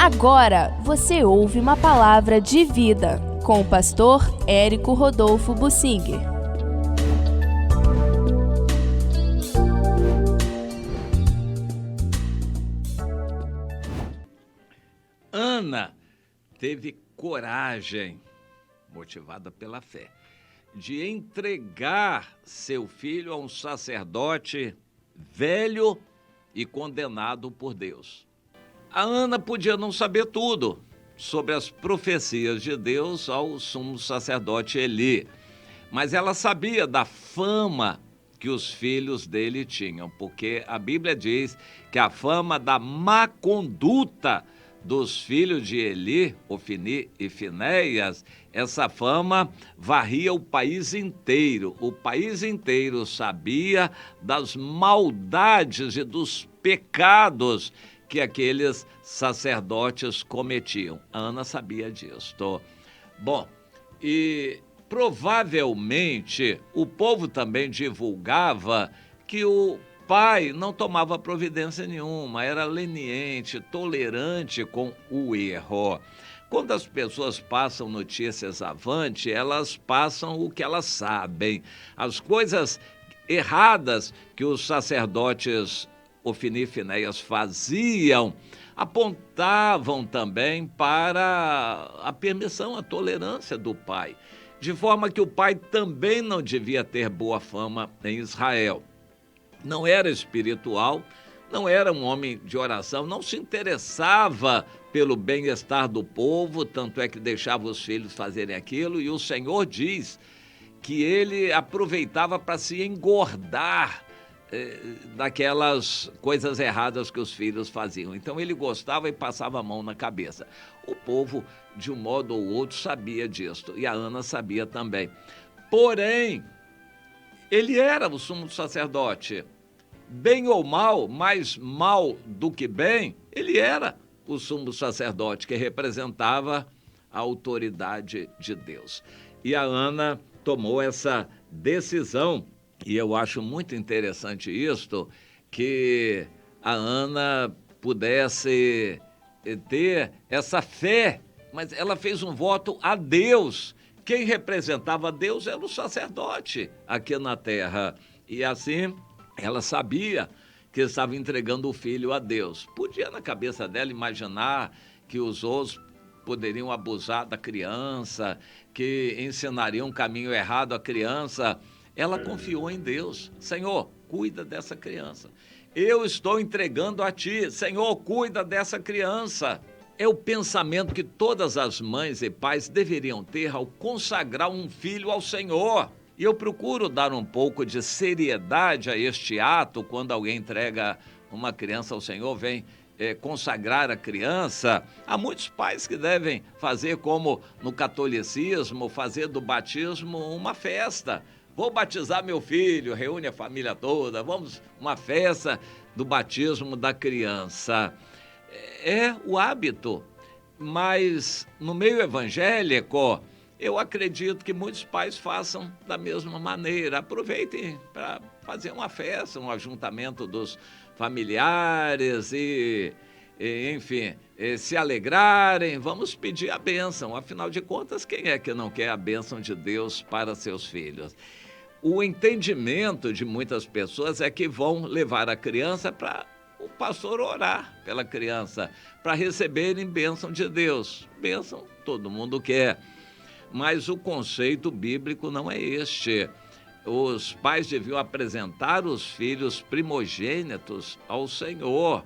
Agora você ouve uma palavra de vida com o pastor Érico Rodolfo Bussinger. Ana teve coragem, motivada pela fé, de entregar seu filho a um sacerdote velho e condenado por Deus. A Ana podia não saber tudo sobre as profecias de Deus ao sumo sacerdote Eli, mas ela sabia da fama que os filhos dele tinham, porque a Bíblia diz que a fama da má conduta dos filhos de Eli, Ofni e Finéias, essa fama varria o país inteiro. O país inteiro sabia das maldades e dos pecados que aqueles sacerdotes cometiam. A Ana sabia disso. Bom, e provavelmente o povo também divulgava que o pai não tomava providência nenhuma, era leniente, tolerante com o erro. Quando as pessoas passam notícias avante, elas passam o que elas sabem. As coisas erradas que os sacerdotes Ofni e Finéias faziam apontavam também para a permissão, a tolerância do pai, de forma que o pai também não devia ter boa fama em Israel. Não era espiritual, não era um homem de oração, não se interessava pelo bem-estar do povo, tanto é que deixava os filhos fazerem aquilo, e o Senhor diz que ele aproveitava para se engordar daquelas coisas erradas que os filhos faziam. Então ele gostava e passava a mão na cabeça. O povo, de um modo ou outro, sabia disso, e a Ana sabia também. Porém, ele era o sumo sacerdote. Bem ou mal, mais mal do que bem, ele era o sumo sacerdote que representava a autoridade de Deus. E a Ana tomou essa decisão, e eu acho muito interessante isto, que a Ana pudesse ter essa fé, mas ela fez um voto a Deus. Quem representava Deus era o sacerdote aqui na terra. E assim, ela sabia que estava entregando o filho a Deus. Podia, na cabeça dela, imaginar que os outros poderiam abusar da criança, que ensinariam um caminho errado à criança. Ela confiou em Deus. Senhor, cuida dessa criança. Eu estou entregando a ti. Senhor, cuida dessa criança. É o pensamento que todas as mães e pais deveriam ter ao consagrar um filho ao Senhor. E eu procuro dar um pouco de seriedade a este ato quando alguém entrega uma criança ao Senhor, vem consagrar a criança. Há muitos pais que devem fazer como no catolicismo, fazer do batismo uma festa. Vou batizar meu filho, reúne a família toda, vamos uma festa do batismo da criança. É o hábito, mas no meio evangélico, eu acredito que muitos pais façam da mesma maneira. Aproveitem para fazer uma festa, um ajuntamento dos familiares enfim, se alegrarem, vamos pedir a bênção. Afinal de contas, quem é que não quer a bênção de Deus para seus filhos? O entendimento de muitas pessoas é que vão levar a criança para o pastor orar pela criança, para receberem bênção de Deus. Bênção todo mundo quer, mas o conceito bíblico não é este. Os pais deviam apresentar os filhos primogênitos ao Senhor.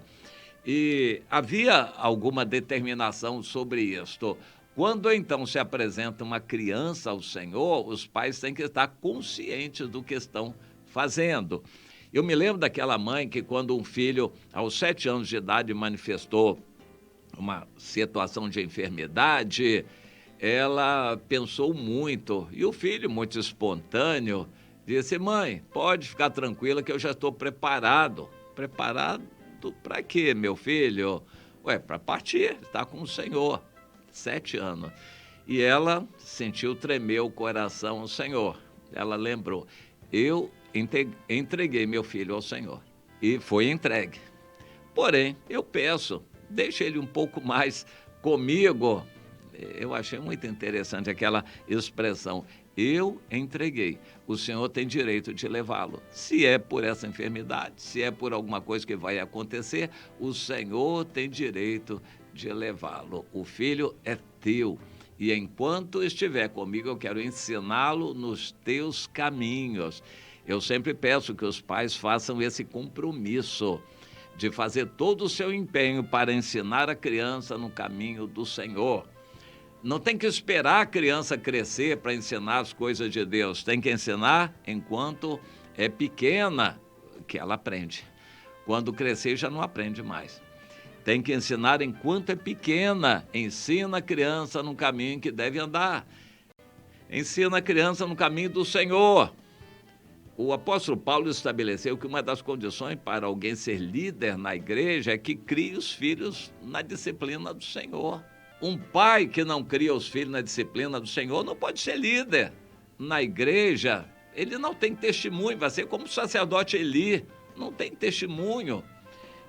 E havia alguma determinação sobre isto. Quando então se apresenta uma criança ao Senhor, os pais têm que estar conscientes do que estão fazendo. Eu me lembro daquela mãe que, quando um filho, aos 7 anos de idade, manifestou uma situação de enfermidade, ela pensou muito. E o filho, muito espontâneo, disse: mãe, pode ficar tranquila que eu já estou preparado. Preparado para quê, meu filho? Para partir, está com o Senhor. 7 anos. E ela sentiu tremer o coração ao Senhor. Ela lembrou: eu entreguei meu filho ao Senhor. E foi entregue. Porém, eu peço, deixa ele um pouco mais comigo. Eu achei muito interessante aquela expressão, eu entreguei, o Senhor tem direito de levá-lo. Se é por essa enfermidade, se é por alguma coisa que vai acontecer, o Senhor tem direito de levá-lo. O filho é teu. E enquanto estiver comigo, eu quero ensiná-lo nos teus caminhos. Eu sempre peço que os pais façam esse compromisso de fazer todo o seu empenho para ensinar a criança no caminho do Senhor. Não tem que esperar a criança crescer para ensinar as coisas de Deus. Tem que ensinar enquanto é pequena, que ela aprende. Quando crescer, já não aprende mais. Tem que ensinar enquanto é pequena. Ensina a criança no caminho que deve andar. Ensina a criança no caminho do Senhor. O apóstolo Paulo estabeleceu que uma das condições para alguém ser líder na igreja é que crie os filhos na disciplina do Senhor. Um pai que não cria os filhos na disciplina do Senhor não pode ser líder. Na igreja, ele não tem testemunho, vai ser como o sacerdote Eli, não tem testemunho.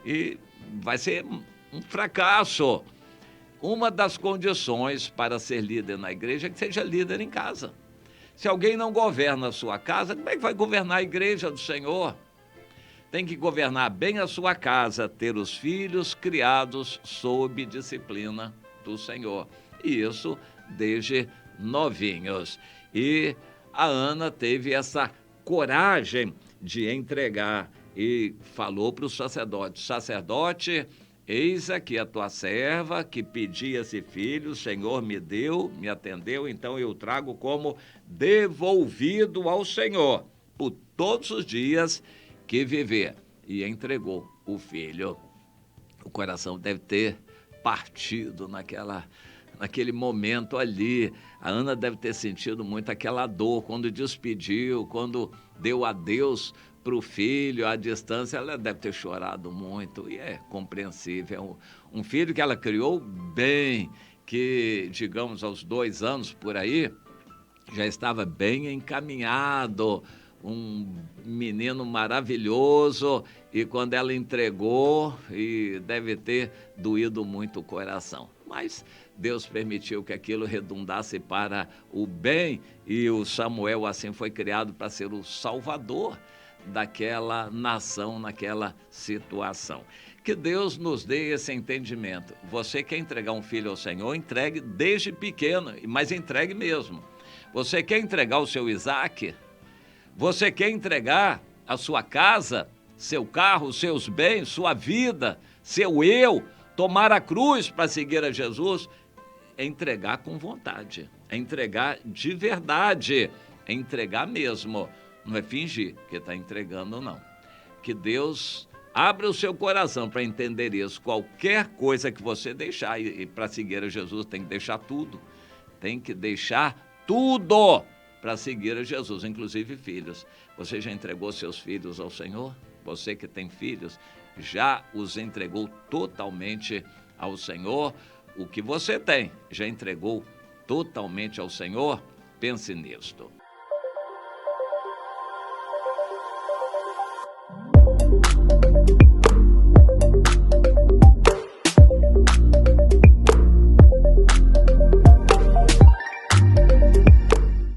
E vai ser um fracasso. Uma das condições para ser líder na igreja é que seja líder em casa. Se alguém não governa a sua casa, como é que vai governar a igreja do Senhor? Tem que governar bem a sua casa, ter os filhos criados sob disciplina do Senhor. E isso desde novinhos. E a Ana teve essa coragem de entregar e falou para o sacerdote, sacerdote, eis aqui a tua serva que pedia esse filho, o Senhor me deu, me atendeu, então eu trago como devolvido ao Senhor por todos os dias que viver. E entregou o filho. O coração deve ter partido naquele momento ali. A Ana deve ter sentido muito aquela dor quando despediu, quando deu adeus para o filho à distância. Ela deve ter chorado muito e é compreensível. Um filho que ela criou bem, que, digamos, aos 2 anos por aí, já estava bem encaminhado, um menino maravilhoso, e quando ela entregou, e deve ter doído muito o coração. Mas Deus permitiu que aquilo redundasse para o bem, e o Samuel assim foi criado para ser o salvador daquela nação, naquela situação. Que Deus nos dê esse entendimento. Você quer entregar um filho ao Senhor, entregue desde pequeno, mas entregue mesmo. Você quer entregar o seu Isaac? Você quer entregar a sua casa, seu carro, seus bens, sua vida, seu eu, tomar a cruz para seguir a Jesus? É entregar com vontade, é entregar de verdade, é entregar mesmo. Não é fingir que está entregando, não. Que Deus abra o seu coração para entender isso. Qualquer coisa que você deixar, e para seguir a Jesus tem que deixar tudo. Tem que deixar tudo para seguir a Jesus, inclusive filhos. Você já entregou seus filhos ao Senhor? Você que tem filhos, já os entregou totalmente ao Senhor? O que você tem, já entregou totalmente ao Senhor? Pense nisto.